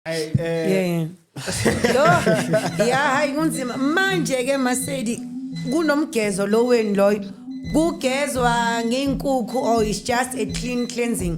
Yeah. Lo hayi kunzima manje ke Masedi kunomgezo lo weni loyo kugezwa ngeinkukhu or is just a clean cleansing.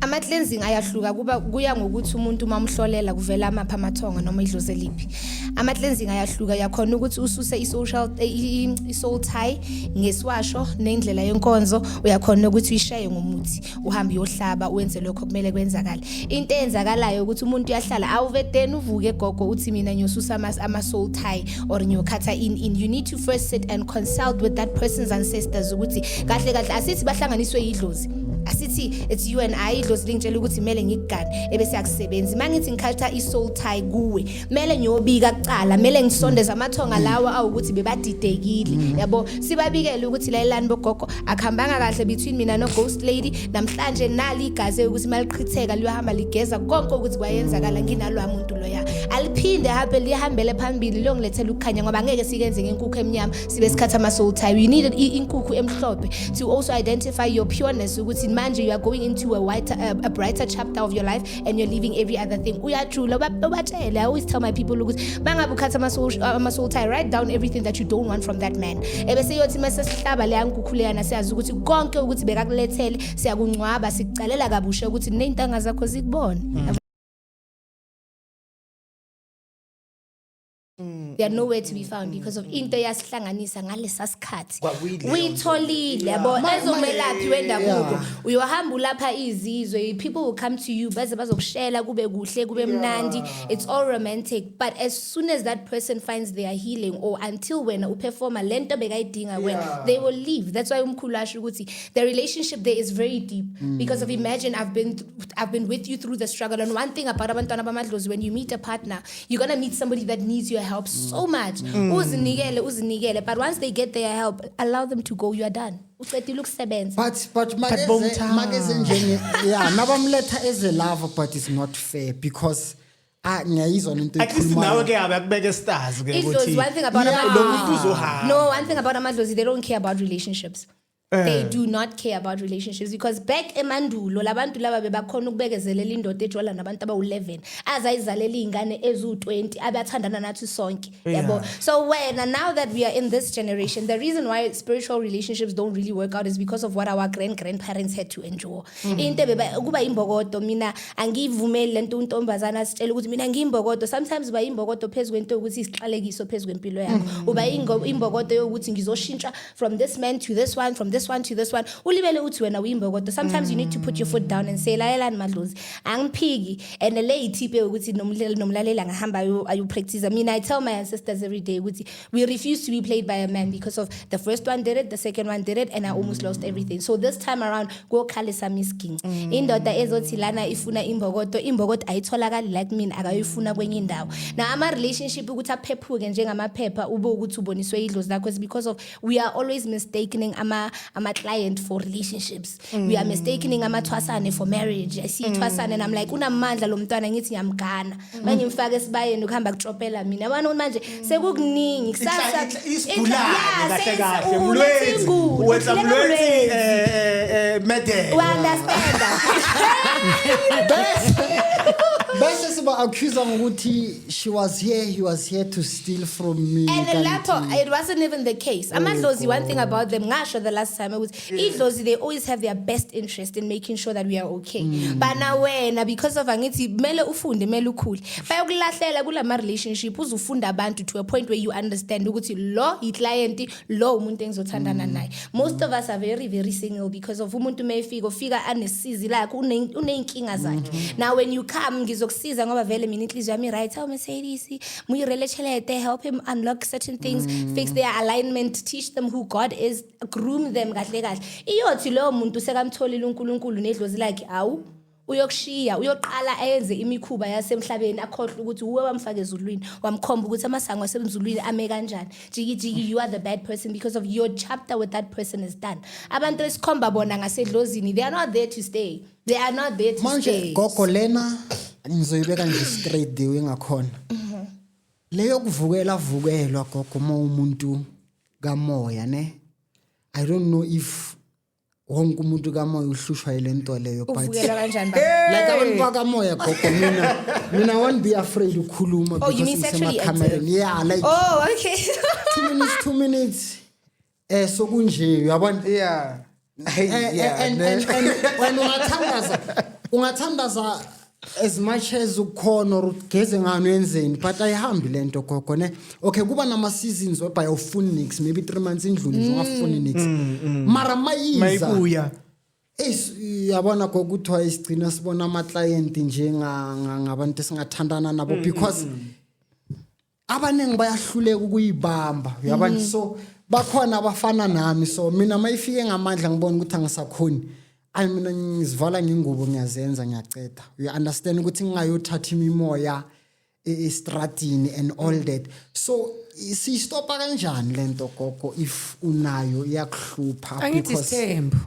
Ama-cleansing ayahluka kuya ngokuthi umuntu mamhlolela kuvela amapha amathonga noma idlozi eliphi. Ama-cleansing ayahluka yakhona ukuthi ususe i-soul tie ngeswasho nendlela yenkonzo uyakhona ukuthi uyishaye ngomuthi uhambe uyohlaba uwenze lokho kumele kwenzakala. Into eyenzakalayo ukuthi umuntu uyahlala awuvedeni uvuke gogo uthi mina ngiyosusa ama-soul tie or ngiyokhatha in you need to first sit and consult with that person's ancestors ukuthi kahle asithi bahlanganiswe idlozi. Asithi it's you and I idlozi lingitshela ukuthi mele ngigane ebese akusebenzi mangithi ngikhatha i-soul tie kuwe mele ngiyobika kucala mele ngisondeze amathonga lawa awukuthi bebadidekile yabo sibabikele ukuthi la ilani bogogo akuhambanga kahle between mina no ghost lady namhlanje nali igazi ukuthi maliqhitheka liyohamba ligeza konke ukuthi kwayenzakala nginalo umuntu loya aliphinde habe lihambele phambili longilethela ukukhanya ngoba ngeke sikenze ngenkukhu emnyama sibe sikhatha ama-soul tie we needed inkukhu emhlophe to also identify your pureness ukuthi manje you are going into a brighter chapter of your life and you're leaving every other thing uyajula babatshele I always tell my people ukuthi mangabe ukhatha ama-soul tie write down everything that you don't want from that man ebese yothi mase sihlaba leya nkukhu leyana siyazi ukuthi konke ukuthi bekakulethele siyakungcwaba sikucalela kabusha ukuthi nezintanga zakho zikubone. They are nowhere to be found because of into yasihlanganisa ngalesa sikhathi uyitholile yabo ezomelaphi wendabuko uyohamba lapha izizwe people will come to you bese bazokushela kube kuhle kube mnandi it's all romantic but as soon as that person finds their healing or until when uperforma lento bekayidinga when they will leave. That's why umkhulu asho ukuthi the relationship there is very deep because of imagine I've been with you through the struggle and one thing about abantwana bamadlozi when you meet a partner you're going to meet somebody that needs your help so much uzinikele but once they get their help allow them to go you are done uqedile ukusebenza but mageze njenge yeah nabamletha as a lover but it's not fair because ngiyayizwa into at least nawe ke abakubeka stars ke ukuthi one thing about one thing about amadlozi they don't care about relationships. They do not care about relationships because back emandulo labantu laba bebakhona ukubekezelela indoda ejola nabantu abawu11 azayizalela izingane ezu20 abathandana nathi sonke yabo. So now that we are in this generation the reason why spiritual relationships don't really work out is because of what our grandparents had to endure. Into kuba imbokodo mina angivumeli lento untombazana sitshela ukuthi mina ngimbokodo sometimes ba imbokodo phezulu kwento ukuthi isiqalekiso phezulu kwempilo yakho uba imbokodo yokuthi ngizoshintsha from this man to this one from this one to this one ulibele uthi wena uyimbokodo sometimes you need to put your foot down and say lalelani madlozi angiphiki and le ithipe ukuthi nomlalela ngahamba ayu practice. I mean I tell my ancestors every day ukuthi we refuse to be played by a man because of the first one did it the second one did it and I almost lost everything so this time around go khalisa misking indoda ezothi lana ifuna imbokodo ayitholakali like mina akayifuna kwenye indawo na ama relationship ukuthi aphephuke njengamaphepha ube ukuthi uboniswe idlozi lakho is because of we are always mistaking ama client for relationships. We are mistaking amathwasane for marriage. I see thwasane and I'm like unamandla lo mntwana ngithi ngiyamgana. Manje ngifaka esibayeni ukuhamba kuchopela mina. Yabona manje sekukuningi kusasa isibulani kahle mlwezi wenza mlwezi mede. We understand bese siba accuse ngokuthi he was here to steal from me and it wasn't even the case. Amadlozi one thing about them ngasho the last time it was idlozi they always have their best interest in making sure that we are okay but now wena because of angithi mele ufunde mele ukhule bayokulahlela kulama relationship uzufunda abantu to a point where you understand ukuthi lo iclient lo umuntu engizothandana naye. Most of us are very very single because of umuntu mayefika anesizi lakhe uneyinkinga zakhe. Now when you come ngizokusiza ngoba vele mina inhliziyo yami right how Mercedes muyireletshelete help him unlock certain things fix their alignment teach them who God is groom them kahle kahle iyothi lo muntu sekamtholile uNkulunkulu nedlozi lakhe awu uyokushiya uyoqala ayenze imikhuba yasemhlabeni akhohle ukuthi uwe wamfaka ezulwini wamkhomba ukuthi amasango asemzulwini ame kanjani jiki you are the bad person because of your chapter with that person is done. Abantu esikhomba bona ngasedlozini they are not there to stay manje gogo lena ngizoyibeka nje straight dewe ngakhona leyo kuvukelwa gogo umuntu kamoya ne I don't know if wonke umuntu kamoya uhlushwa yilento leyo but uvukela kanjani ba like abantu bakamoya gogo mina won't be afraid ukukhuluma Oh, you mean sexually active? yeah like Oh, okay. 2 minutes sokunje uyabona Yeah. and when ungathandaza as much as ukhona or ugeze ngani wenzeni but ayihambi lento gogo ne okay kuba nama seasons whereby awufuni nix maybe 3 months indlule nje ungafuni nix mara mayiza Mayibuya. yabona gogo kuthiwa isigcina sibona ama client nje ngabantu esingathandana nabo because abaningi bayahluleka ukuyibamba uyabona so bakhona abafana nami so mina mayifike ngamandla ngibona ukuthi angisakhoni mina ngizivala ngingubo ngiyazenza ngiyaceda you understand ukuthi ngingayothatha imimoya estratini and all that so si stop kanjani lento gogo if unayo iyakuhlupha Angithi Sithembu.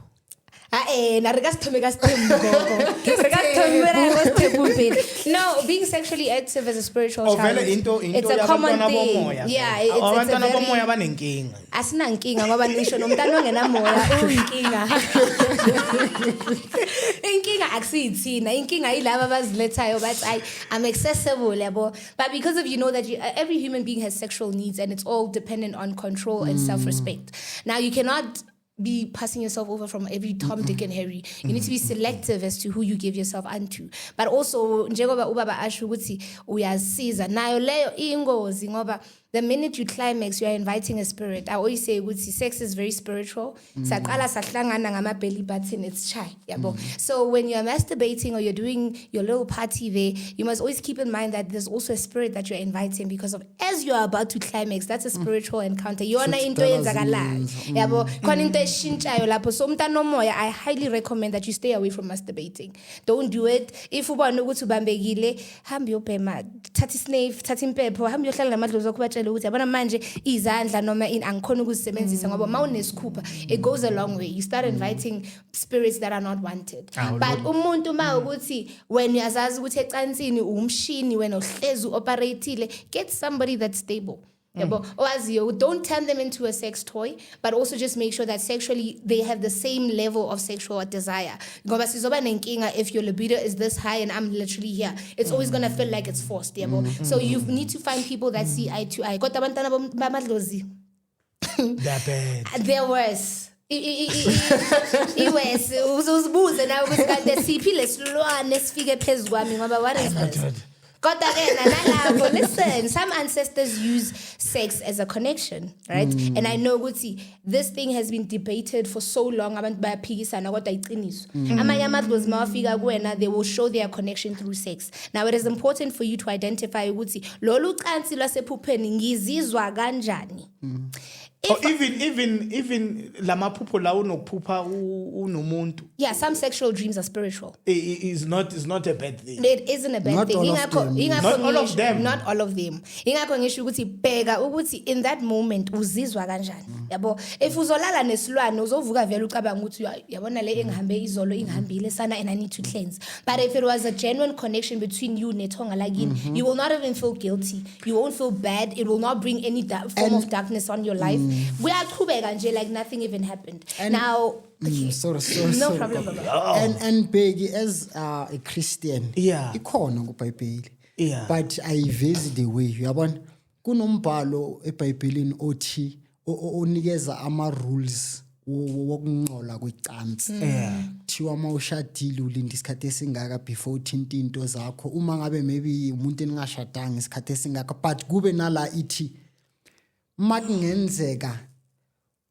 Na reka sithome ka Sithembu gogo. Reka sithome ka Sithembu phela. No, being sexually active as a spiritual child. Vele into it's a common yabantwana thing. bomoya. Yeah, it's a abantwana very bomoya banenkinga. asinankinga ngoba ngisho nomntana ongenamoya uyinkinga. Inkinga akusiyithina, inkinga yilabo abazilethayo bathi I'm accessible yabo. But because of that every human being has sexual needs and it's all dependent on control and self-respect. Now you cannot be passing yourself over from every Tom, Dick and Harry. You need to be selective as to who you give yourself unto. But also njengoba ubaba asho ukuthi uyasiza nayo leyo ingozi ngoba the minute you climax, you are inviting a spirit. I always say, sex is very spiritual. Saqala sahlangana ngama belly button, it's chai. Yabo. So when you're masturbating or you're doing your little party there, you must always keep in mind that there's also a spirit that you're inviting because of as you are about to climax, that's a spiritual encounter. Yona into yenzakalayo. Yabo. Khona into eshintshayo lapho. So umntana omoya, I highly recommend that you stay away from masturbating. Don't do it. If ubona ukuthi ubambekile, hambi yobhema, thatha isnave, thatha impepho, hambi yohlala namadlozi akho ukuthi yabona manje izandla noma angikhona ukuzisebenzisa ngoba mawunesikhupha it goes a long way. You start inviting spirits that are not wanted. But umuntu ma ukuthi when uyazazi ukuthi ecansini umshini wena uhlezi uoperateile, get somebody that's stable. Owaziyo, don't turn them into a sex toy, but also just make sure that sexually they have the same level of sexual desire. Ngoba sizoba nenkinga if your libido is this high and I'm literally here. It's always gonna feel like it's forced. So you need to find people that see eye to eye. Kodwa abantwana bamadlozi. They're bad. They're worse. Iwes uzibuze nawe ukuthi kanti siphi lesilwane sifike phezulu kwami ngoba what is this? Listen, some ancestors use sex as a connection, right? And I know this thing has been debated for so long. They will show their connection through sex. Now it is important for you to identify even lamaphupho la unokuphupha unomuntu. Yeah, some sexual dreams are spiritual. Is not a bad thing. It isn't a bad Not thing. all of them. Not all of them. Not all of them. Ingakho ngisho ukuthi bheka ukuthi in that moment uzizwa kanjani. Yabo, if uzolala nesilwane uzovuka vele ucabanga ukuthi yabona le engihambe izolo ingihambile sana and I need to cleanse. But if it was a genuine connection between you nethonga lakini, you will not even feel guilty. You won't feel bad. It will not bring any form of darkness on your life. Uyaqhubeka nje like nothing even happened. Now sorry. No problem, Baba. And Peggy, as a Christian, ikhona kuBhayibheli. Yeah. But ayivezi the way uyabona kunombhalo eBhayibhelini othi onikeza ama rules wokungcola kwecansi. Thiwa mawushadile ulinda isikhathi esingaka before uthinta into zakho uma ngabe maybe umuntu engashadanga isikhathi esingaka but kube nala ithi makungenzeka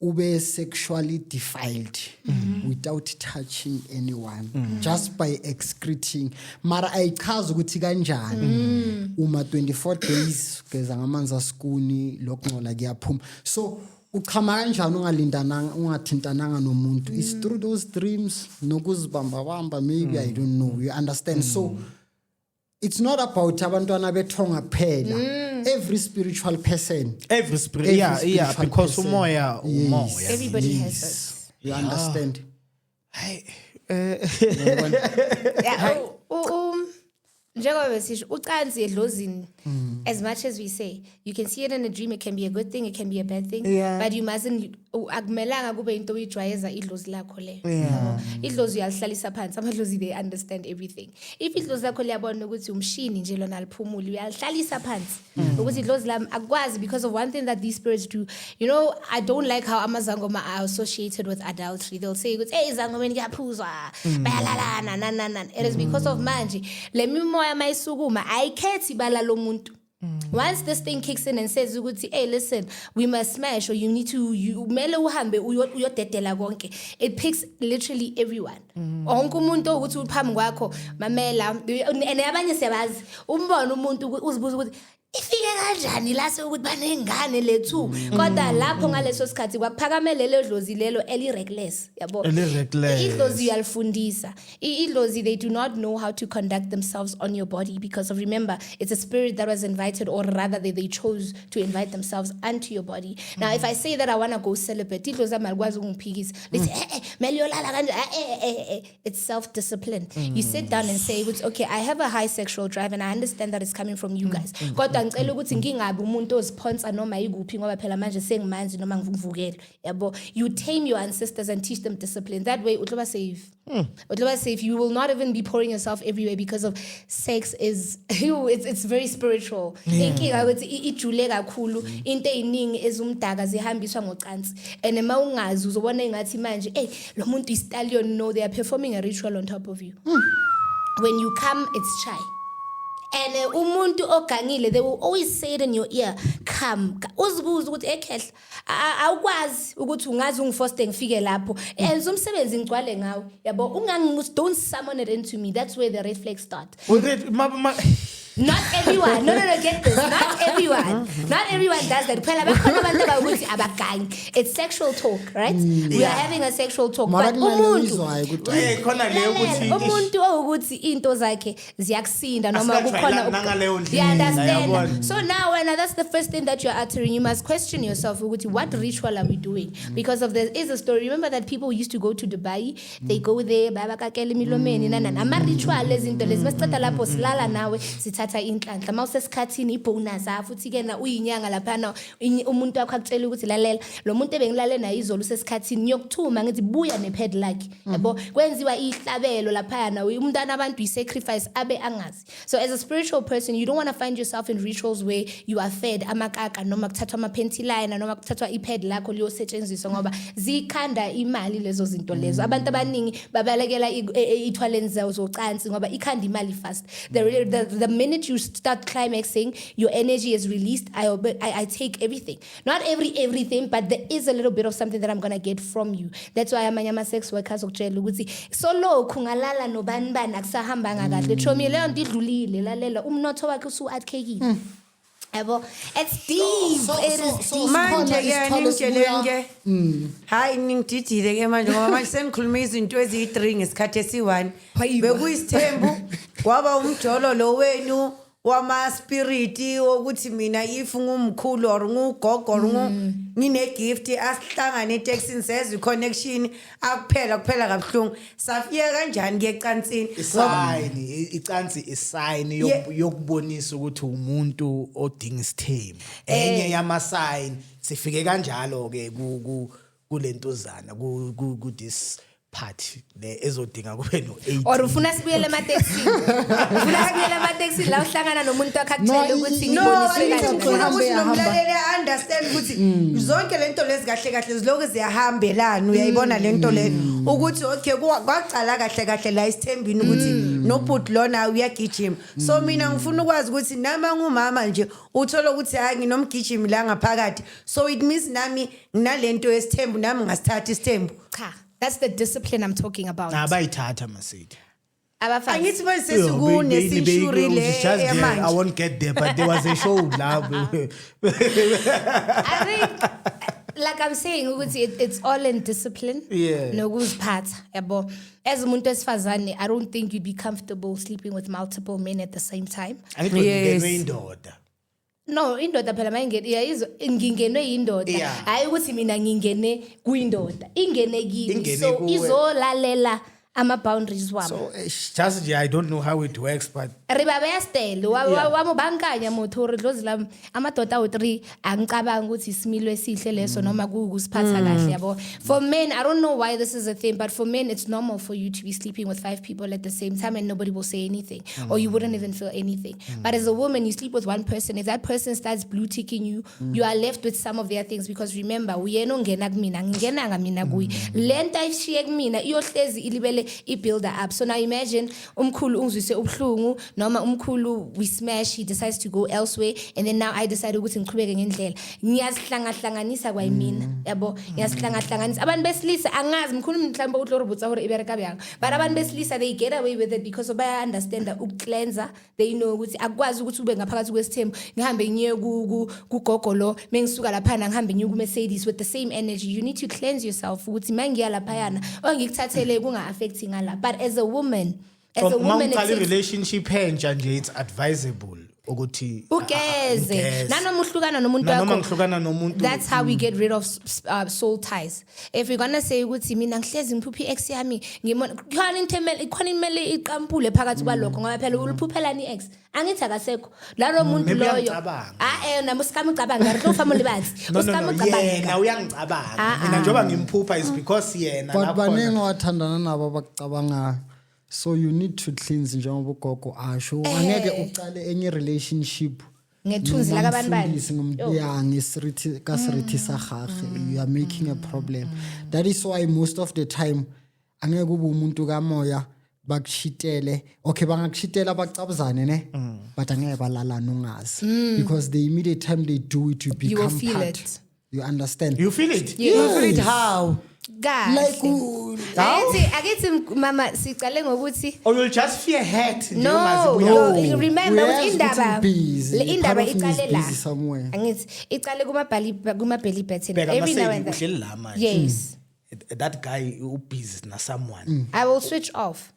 ube sexually defiled without touching anyone just by excreting mara ayichaza ukuthi kanjani uma 24 days geza ngamanzi askuni lokungcola kuyaphuma so uchama kanjani ungalindananga ungathintananga nomuntu is through those dreams nokuzibamba bamba maybe I don't know you understand so it's not about abantwana bethonga kuphela every spiritual person Because umoya. everybody has this. You understand? Njengoba besisho ucansi edlozini as much as we say, you can see it in a dream, it can be a good thing, it can be a bad thing, Yeah. but you mustn't, akumelanga kube into oyijwayeza idlozi lakho leyo. Yeah. Idlozi uyalihlalisa phansi, amadlozi they understand everything. If idlozi lakho liyabona ukuthi umshini nje lona aliphumuli, uyalihlalisa phansi. Ukuthi idlozi lami akwazi, because of one thing that these spirits do. You know, I don't like how amazangoma are associated with adultery. They'll say, hey, zangomeni kuyaphuzwa, bayalalana, nanana. It is because of manje. Le mimoya mayisukuma, ayikhethi ibala lomuntu. Once this thing kicks in and says, hey, listen, we must smash, or you need to, mele uhambe uyodedela konke. It picks literally everyone. Onke umuntu ukuthi uphambi kwakho mamela, and abanye siyabazi, umbona umuntu uzibuza ukuthi ifike kanjani la sokuthi banengane lethu, kodwa lapho ngaleso sikhathi kwakuphakamele le dlozi lelo eli-reckless, yabo. Idlozi yalifundisa. Idlozi, they do not know how to conduct themselves on your body, because of, remember, it's a spirit that was invited, or rather they chose to invite themselves onto your body. Now, if I say that I want to go celibate, idlozi amalukwazi ungiphikisa. They say, mele uyolala kanje. It's self-discipline. You sit down and say, okay, I have a high sexual drive and I understand that it's coming from you guys. Ngicela ukuthi ngingabi umuntu oziphonsa noma yikuphi ngoba phela manje sengimanzi noma ngivukele, yabo. You tame your ancestors and teach them discipline. That way utloba safe. Utloba safe. You will not even be pouring yourself everywhere, because of sex is it's very spiritual. Inkinga ukuthi ijule kakhulu, into eziningi ezumdaka zihambiswa ngocansi, and ema ungazi uzobona engathi manje lo muntu istallion. No, they are performing a ritual on top of you. When you come, it's shy. And umuntu ogangile, they will always say it in your ear, come. Uzibuza ukuthi ekhehla awukwazi ukuthi ungazi ungifoste ngifike lapho. And umsebenzi ngigcwale ngawo, yabo. Don't summon it into me. That's where the red flags start. Not everyone. No, get this. Not everyone. Not everyone does that. It's sexual talk, right? We are having a sexual talk. But umuntu ukuthi into zakhe ziyakusinda noma kukhona. You understand? So now, when that's the first thing that you're uttering, you must question yourself, ukuthi what ritual are we doing? Because there is a story. Remember that people used to go to Dubai. They go there, babakakele milomeni nanana. Ama ritual lezinto lezi masiceda lapho silala nawe sithatha inhlanhla mawusesikhathini ibonus futhi ke na uyinyanga lapha umuntu wakho akutshela ukuthi lalela lo muntu ebengilale naye izolo usesikhathini ngiyokuthuma ngithi buya nepad lakhe, yabo. Kwenziwa ihlabelo lapha na umntana abantu sacrifice abe angazi. So as a spiritual person, you don't want to find yourself in rituals where you are fed amakaka noma kuthathwa ama-panty liner noma kuthathwa ipad lakho liyosetshenziswa ngoba zikhanda imali lezo zinto lezo. Abantu abaningi babalekela ithwaleni zawo zocansi ngoba ikhanda imali fast. The minute you start climaxing, your energy is released. I take everything. Not everything, but there is a little bit of something that I'm going to get from you. That's why amanye sex workers okutshela ukuthi solo kungalala nobani bani akusahambanga kahle. Chomi leyo nto idlulile lalela umnotho wakhe usu-adkhekile. Yabo, it's deep. It is deep. Manje ke ningitshelenge hayi ningididile ke manje ngoba manje senikhuluma izinto eziyi3 ngesikhathi esi1 bekuyisithembu kwaba umjolo lo wenu wama spirit ukuthi mina if ngumkhulu or ngugogo or ngine gift asihlangane eTexini sezwe connection akuphela kabuhlungu safika kanjani ke ecansini icansi isign yokubonisa ukuthi umuntu odinga isithembu enye yama sign sifike kanjalo ke kulentozana ku this part le ezodinga kube no 8 or ufuna sibuyele emaTexini la uhlangana nomuntu akakutshela ukuthi ngiboniswe kanje ufuna ukuthi nomlaleli understand ukuthi zonke lento lezi kahle ziloko ziyahambelana uyayibona lento le ukuthi okay kwaqala kahle la isithembini ukuthi nobhuti lona uyagijima. So mina ngifuna ukwazi ukuthi nama ngumama nje uthola ukuthi hayi nginomgijimi la ngaphakathi, so it means nami nginalento yesithembu nami ngasithatha isithembu. Cha, that's the discipline I'm talking about. Abayithatha Masidi. Angithi manje sesikune century le I won't get there, but there was a show love. I think, like I'm saying, it's all in discipline. Yeah. Nokuziphatha, yabo. As umuntu wesifazane, I don't think you'd be comfortable sleeping with multiple men at the same time. Yes. Indoda. No, indoda phela mayingene ngingenwe yindoda. Hayi ukuthi mina ngingene kuyindoda. Ingene kimi. So izolalela ama-boundaries wabo. So just I don't know how it works, but Re ba beya style wa mo bankanya motho re dlozi la amadoda awu3 angicabanga ukuthi isimilo esihle leso noma kusiphatha kahle yabo. For men, I don't know why this is a thing, but for men it's normal for you to be sleeping with 5 people at the same time and nobody will say anything or you wouldn't even feel anything. But as a woman, you sleep with one person. If that person starts blue ticking you, you are left with some of their things because remember, uyena ongena kumina ngingena ngamina kuyi. Lenta ishiye kumina iyohlezi ilibele i-builder up. So now imagine umkhulu ungizwise ubuhlungu noma umkhulu we smash, he decides to go elsewhere and then now I decide ukuthi ngiqhubeke ngendlela. Ngiyasihlangahlanganisa kwa yimina yabo, ngiyasihlangahlanganisa. Abantu besilisa angazi mkhulu mhlawumbe uhlorobutsa hore ibereka byang. But abantu besilisa they get away with it because baya understand ukucleanser. They know ukuthi akwazi ukuthi ube ngaphakathi kwesithembu ngihambe ngiye kugogo lo mengisuka lapha ngihambe ngiye kuMercedes with the same energy. You need to cleanse yourself ukuthi mangiya lapha yana ongikuthathele kunga affecting ala. But as a woman relationship henja nje it's advisable ukuthi ugeze nanoma uhlukana nomuntu that's how we get rid of soul ties. If we're gonna say ukuthi mina ngihlezi ngiphuphi ex yami ngimona khona imele iqampule phakathi kwalokho ngoba phela uliphuphelani ex angithi akasekho lalo muntu loyo nami usikamicabanga ngari family bathi usikamicabanga yena uyangicabanga mina njoba ngimphupha is because yena lapho baningi wathandana nabo abakucabangayo. So you need to cleanse njengoba ugogo asho angeke uqale enye relationship ngethunzi la kabantu bani yeah ngesirithi kasirithi sagage you are making a problem. That is why most of the time angeke kube umuntu kamoya bakushitele okay bangakushitela bacabuzane ne but angeke balalana ungazi because the immediate time they do it you become will feel part. it. You understand? You feel it? You feel it how? God. Like akithi mama sicale ngokuthi or you'll just fear hurt no remember with indaba le indaba icale la somewhere angithi icale kuma belly button every now and then. Yes, that guy who busy na someone I will switch off.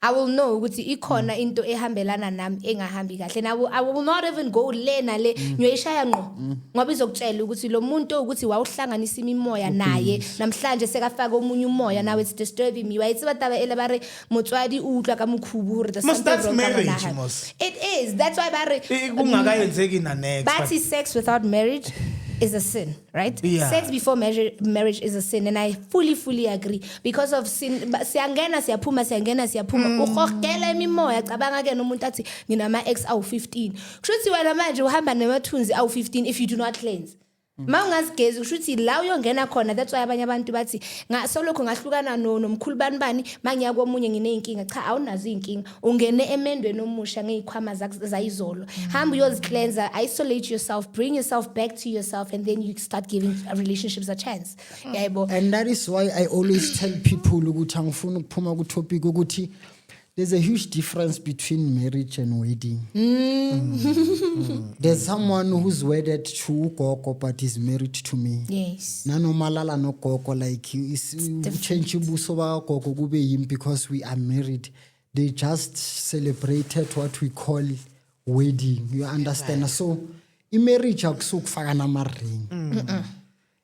I will know ukuthi ikhona into ehambelana nami engahambi kahle and I will not even go lena le ngiyoyishaya ngqo ngoba izokutshela ukuthi lo muntu ukuthi wawuhlanganisa imimoya naye namhlanje sekafaka omunye umoya now it's disturbing me wayithi bataba elebare motswadi utlwa ka mokhubu the something wrong. It is, that's why bare kungakayenzeki na next but sex without marriage is a sin, right? Yeah. Sex before marriage is a sin, and I fully agree because of sin. Siyangena siyaphuma ukhokela imimoya cabanga ke nomuntu athi nginama ex awu 15 kushuthi wena manje uhamba nemathunzi awu 15 if you do not cleanse. Mawungazigezi kushuthi la uyongena khona. That's why abanye abantu bathi ngasolokho ngahlukana nomkhulu bani mangiya komunye ngineyinkinga. Cha awunazo inkinga, ungene emendweni omusha ngezikhwama zayizolo. Hamba uyozicleanser, isolate yourself, bring yourself back to yourself, and then you start giving relationships a chance. Yebo. And that is why I always tell people ukuthi angifuna ukuphuma ku topic ukuthi there's a huge difference between marriage and wedding. There's someone who's wedded to ugogo but is married to me. Yes. Nanomalala no gogo like you change ubuso ba gogo kube yimi because we are married. They just celebrated what we call wedding. You understand? Right. So marriage akusukufaka namaring.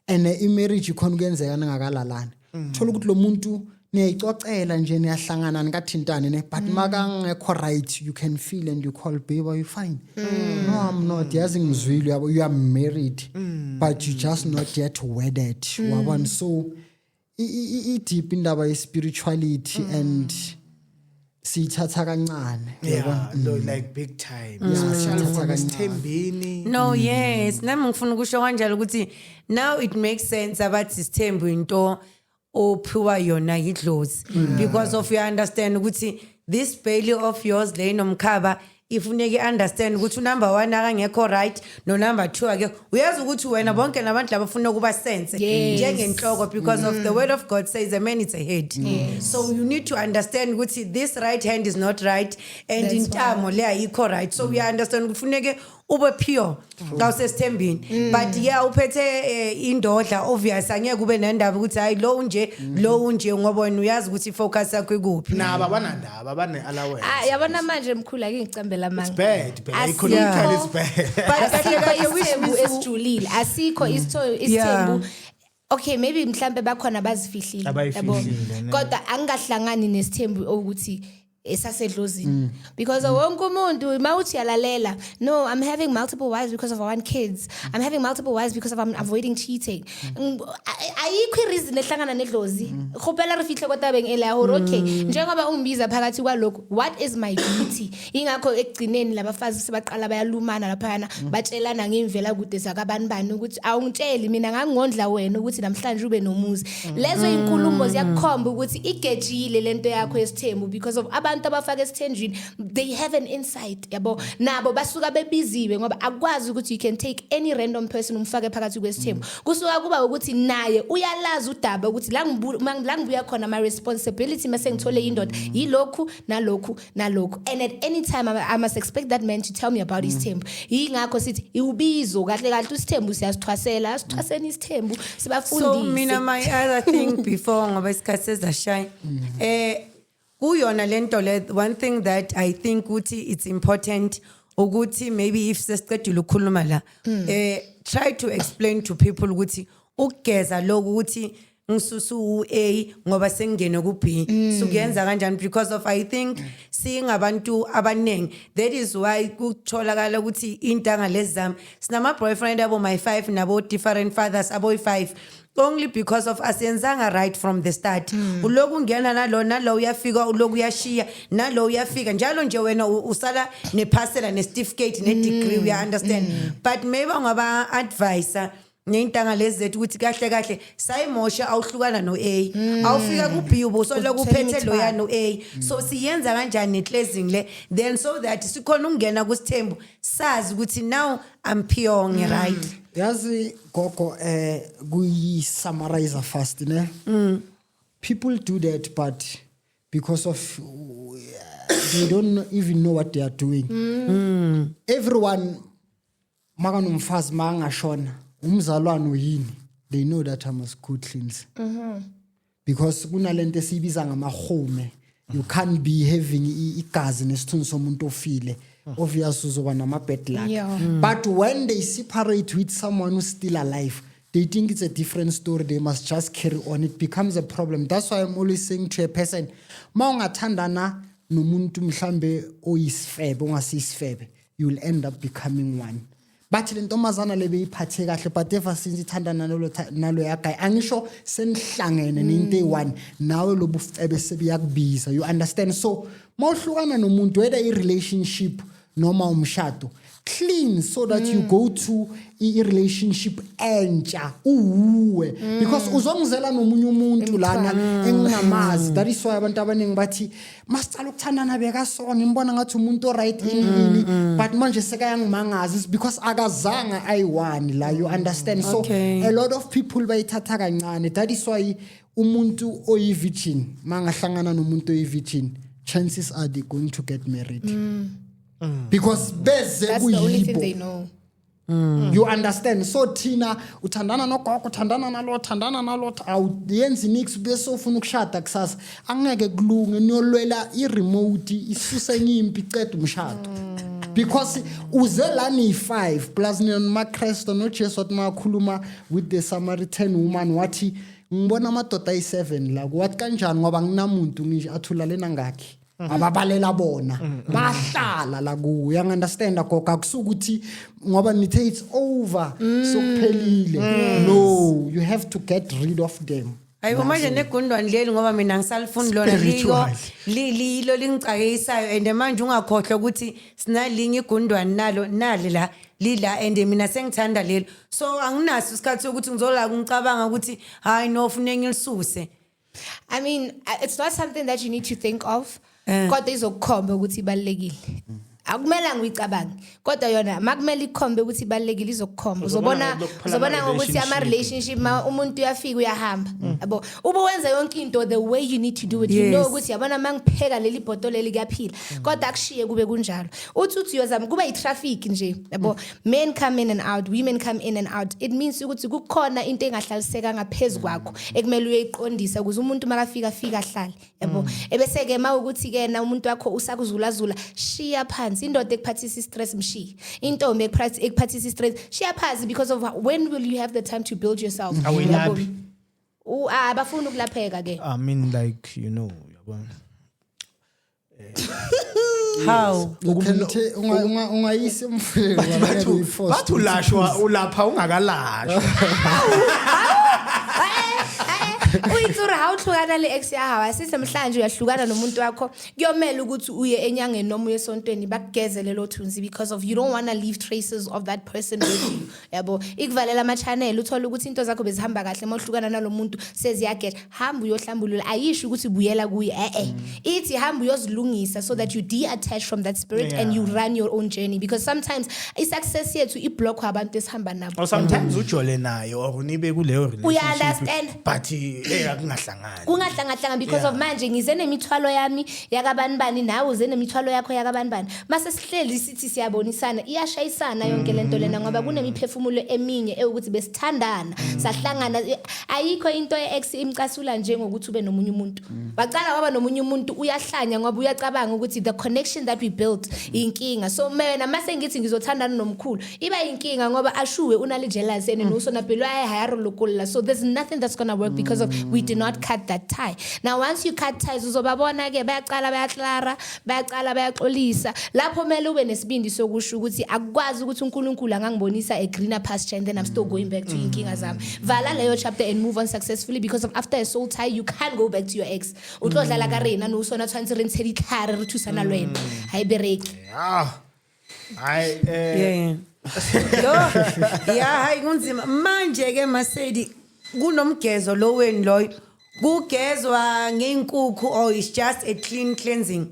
And marriage ikhona ukenzeka ngakalalana. Thola ukuthi lo muntu niyayicocela nje niyahlangana nikathintane ne but makangekho right you can feel and you call babe are you fine? No I'm not. Yazi ngizwile yabo you are married but you just not yet wedded. Wabona so deep indaba ye spirituality and sithatha kancane like big time. No yes nami ngifuna ukusho kanjalo ukuthi now it makes sense abathi isithembu into ophiwa yona yidlozi because of you understand ukuthi this belly of yours le nomkhaba ifuneke understand ukuthi number 1 akangekho right no number 2 ake uyazi ukuthi wena bonke nabantu labafuna ukuba sense njengenhloko because of the word of God says a man is a head. So you need to understand ukuthi this right hand is not right and intamo le ayikho right. So we understand kufuneke ube pure xa usesithembini but yeah uphethe indodla obvious angeke kube nendaba ukuthi hayi lo unje ngoba wena uyazi ukuthi focus yakho ikuphi naba banandaba bane allowance. Yabona manje mkhulu ake ngicambela manje. It's bad phela economically it's bad. But asikho isithembu esijulile asikho isithembu okay maybe mhlambe bakhona abazifihlile Abayifihlile, ne. kodwa angahlangani nesithembu ukuthi esasedlozini because wonke umuntu mawuthi yalalela no I'm having multiple wives because of I want kids I'm having multiple wives because of I'm avoiding cheating ayikho reason ehlangana nedlozi khopela rifihle kodwa bengela hore okay njengoba ungibiza phakathi kwalokho what is my duty ingakho ekugcineni labafazi sebaqala bayalumana laphana batshelana ngemvela kude zakabanibani ukuthi awungitsheli mina ngangondla wena ukuthi namhlanje ube nomuzi lezo inkulumo ziyakukhomba ukuthi igejile lento yakho yesithembu because of abantu abafaka esithenjini they have an insight yabo nabo basuka bebiziwe ngoba akwazi ukuthi you can take any random person umfake phakathi kwesithembu kusuka kuba ukuthi naye uyalazi udaba ukuthi la ngibuya khona my responsibility mase ngithole indoda yilokhu nalokhu and at any time I must expect that man to tell me about his thembu ingakho sithi iubizo kahle kahle usithembu siyasithwasela asithwaseni isithembu sibafundise so mina my other thing before ngoba isikhathi sezashaya kuyona lento le one thing that I think ukuthi it's important ukuthi maybe if sesiqedile ukukhuluma la try to explain to people ukuthi ukugeza lokhu ukuthi ngisusu A ngoba sengene ku B sukuyenza kanjani because of I think seeing abantu abanengi that is why kutholakala ukuthi intanga lezami sinama boyfriend abo my 5 nabo different fathers abo 5 only because of asiyenzanga right from the start uloku ngena nalo uyafika uloku uyashiya nalo uyafika njalo nje wena usala neparcela ne-certificate ne-degree you understand but maybe ngaba advisor ngeintanga lezi zethu ukuthi kahle sayimosha awuhlukana no A awufika ku B ubuso lokuphethe lo ya no A so siyenza kanjani neclosing le then so that sikhona ungena kusithembu sazi ukuthi now I'm pure right yazi gogo kuyi summarize fast ne people do that but because of they don't even know what they are doing everyone makanomfazi mangashona umzalwane yini they know that I must cook cleans because kunalento esibiza ngamahome you can't be having igazi nesithunzi somuntu ofile obviously uzoba nama bad luck but when they separate with someone who's still alive they think it's a different story they must just carry on it becomes a problem that's why I'm always saying to a person mawungathandana nomuntu mhlambe oyisifebe ongasisifebe you will end up becoming one bathi lentombazana lebe iphathe kahle but ever since ithandana nalo yaguy angisho senihlangene nento eyi1 nawe lobufebe sebiyakubiza you understand so mawuhlukana nomuntu whether i relationship noma umshado clean so that you go to a relationship entsha uwe because uzongizela nomunye umuntu lana engingamazi that is why abantu abaningi bathi masicala ukuthandana beka sona ngibona ngathi umuntu o right ini but manje sekayangimangazi is because akazanga ayi1 la you understand so a lot of people bayithatha kancane that is why umuntu oyi virgin mangahlangana nomuntu oyi virgin chances are they going to get married because beze that's the only thing they know you understand so thina uthandana nogogo uthandana nalo awuyenzi nix bese ufuna ukushada kusasa angeke kulunge niyolwela i-remote isuse ngimpi icede umshado because uzelani 5 plus nonmakristo nojesu wathi makhuluma with the Samaritan woman wathi ngibona amadoda ayi7 la wathi kanjani ngoba nginamuntu ngisho athulalena ngakhe ababalela bona bahlala la kuyo you understand goga kusukuthi ngoba nithe it's over sokuphelile no you have to get rid of them ayibo manje negundwane leli ngoba mina ngisalifuni lona lilo lingicakisayo and manje ungakhohlwa ukuthi sinalinye igundwane nalo nali la lila and mina sengithanda lelo so anginaso isikhathi sokuthi ngizola ngicabanga ukuthi hayi no ufune ngilisuse I mean it's not something that you need to think of kodwa izokukhomba ukuthi ibalekile akumela ngiyicabange kodwa yona makumela ikhombe ukuthi ibalekile izokukhomba uzobona ngokuthi ama relationship umuntu uyafika uyahamba yabo ube wenza yonke into the way you need to do it you know ukuthi yabona mangipheka leli bhotolo leli kuyaphila kodwa akushiye kube kunjalo uthi uyozama kuba itraffic nje yabo men come in and out women come in and out it means ukuthi kukhona into engahlaliseka ngaphezulu kwakho ekumele uyiqondisa ukuze umuntu makafika ahlale yabo ebese ke mawukuthi ke na umuntu wakho usakuzulazula shiya phansi balance. Indoda ekuphathisa stress mshiya. Intombi ekuphathisa stress shiya phansi because of when will you have the time to build yourself? Awelaphi. Abafuna ukulapheka ke. I mean like you know yabona. How? ungayise umfulelo Bathi ulashwa ulapha ungakalashwa. Uyitsura how uhlukana le ex yahawa asithi namhlanje uyahlukana nomuntu wakho kuyomela ukuthi uye enyangeni noma uye esontweni bakugezele lo thunzi because of you don't want to leave traces of that person with you yabo ikuvalela ama channel uthola ukuthi into zakho bezihamba kahle mawuhlukana nalomuntu seziyagela hamba uyohlambulula ayisho ukuthi buyela kuye ithi hamba uyozilungisa so that you detach from that spirit and you run your own journey because sometimes i-success yethu i-block abantu esihamba nabo Or sometimes ujole nayo or nibe kuleyo relationship understand? but akungahlangani kungahlanga because of manje ngize nemithwalo yami yakabanibani nawe uze nemithwalo yakho yakabanibani mase sihleli sithi siyabonisana iyashayisana yonke lento lena ngoba kunemiphefumulo eminye ukuthi besithandana sahlangana ayikho into ye-ex imcasula njengokuthi ube nomunye umuntu baqala waba nomunye umuntu uyahlanya ngoba uyacabanga ukuthi the connection that we built inkinga so mina mase ngithi ngizothandana nomkhulu iba inkinga ngoba ashuwe unale jealousy and usona phela ayahayaro lokulla so there's nothing that's going to work because of we do not cut that tie. Now once you cut ties uzobabona ke bayaqala bayaklara bayaqala bayaxolisa lapho mele ube nesibindi sokusho ukuthi akukwazi ukuthi uNkulunkulu angangibonisa a greener pasture and then I'm still going back to inkinga zami vala leyo chapter and move on successfully because of after a soul tie you can't go back to your ex utlodlala ka rena no usona tshwantse re ntse ditlhare re thusana lwena hayibereki hayi kunzima manje ke Masedi kunomgezo lo weni loyo kugezwa ngeinkukhu or is just a clean cleansing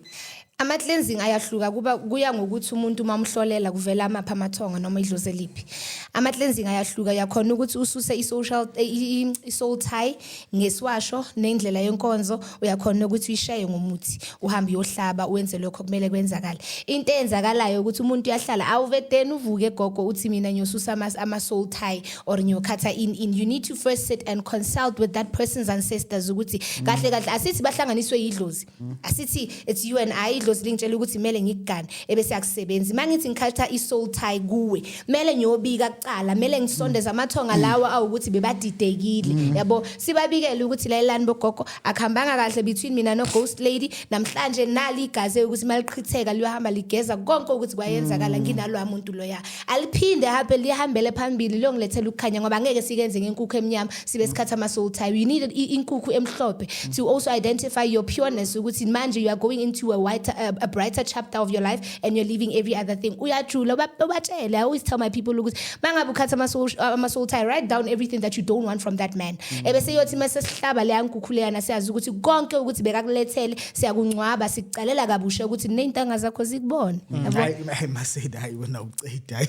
ama cleansing ayahluka kuya ngokuthi umuntu mamhlolela kuvela amapha amathonga noma idlozi eliphi ama cleansing ayahluka yakhona ukuthi ususe i-soul tie ngeswasho nendlela yenkonzo uyakhona ukuthi uyishaye ngomuthi uhambe yohlaba uwenze lokho kumele kwenzakala into eyenzakalayo ukuthi umuntu uyahlala awuvedeni uvuke gogo uthi mina ngiyosusa ama soul tie or ngiyokhatha in you need to first sit and consult with that person's ancestors ukuthi kahle asithi bahlanganiswe yidlozi asithi it's you and I lingitshela ukuthi kumele ngikugane ebese akusebenzi mangithi ngikhatha i-soul tie kuwe kumele ngiyobika kucala kumele ngisondeze amathonga lawa awukuthi bebadidekile yabo sibabikele ukuthi la elani bogogo akuhambanga kahle between mina no ghost lady namhlanje nali igazi ukuthi maliqhitheka liyohamba ligeza konke ukuthi kwayenzakala nginalo umuntu loya aliphinde habe lihambele phambili lo ngilethela ukukhanya ngoba ngeke sikenze ngenkukhu emnyama sibe sikhatha ama soul tie you need inkukhu emhlophe to also identify your pureness ukuthi manje you are going into a brighter chapter of your life and you're leaving every other thing uyajula babatshele I always tell my people ukuthi mangabe ukhatha ama soul tie write down everything that you don't want from that man ebese yothi mase sihlaba le yankukhu leyana siyazi ukuthi konke ukuthi bekakulethele siyakuncwaba sikucalela kabusha ukuthi nezintanga zakho zikubone hayi Masedi hayi wena uceda hayi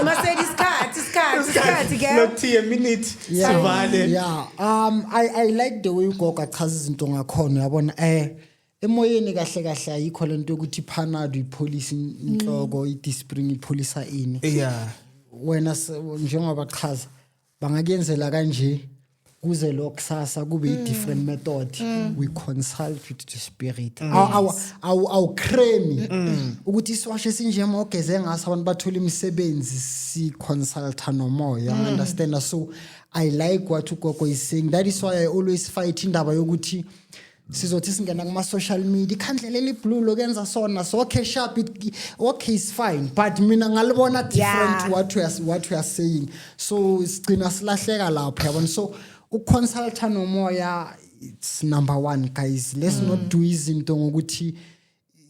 Masedi isikhathi ke not a minute sivale I like the way ugogo achaza izinto ngakhona uyabona emoyeni kahle kahle ayikho lento ukuthi Panado ipolice inhloko iDispring ipolisa ini wena njengoba chaza bangakuyenzela kanje kuze lokusasa kube i-different method we consult with the spirit awu creme ukuthi iswashe sinjema ogeze ngaso abantu bathola imisebenzi si consult nomoya understand so I like what ugogo is saying that is why I always fight indaba yokuthi sizothi singena kuma social media ikhandlela liblue lokwenza sona so okay sharp okay is fine but mina ngalibona different what we are saying so sigcina silahleka lapho yabona so uconsult nomoya it's number 1 guys let's not do izinto ngokuthi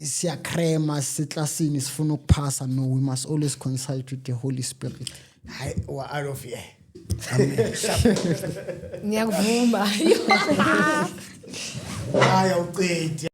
siyacrema siclassini sifuna ukuphasa no we must always consult with the Holy Spirit hayi wa out of here ngiyakuvuma hayi awucedi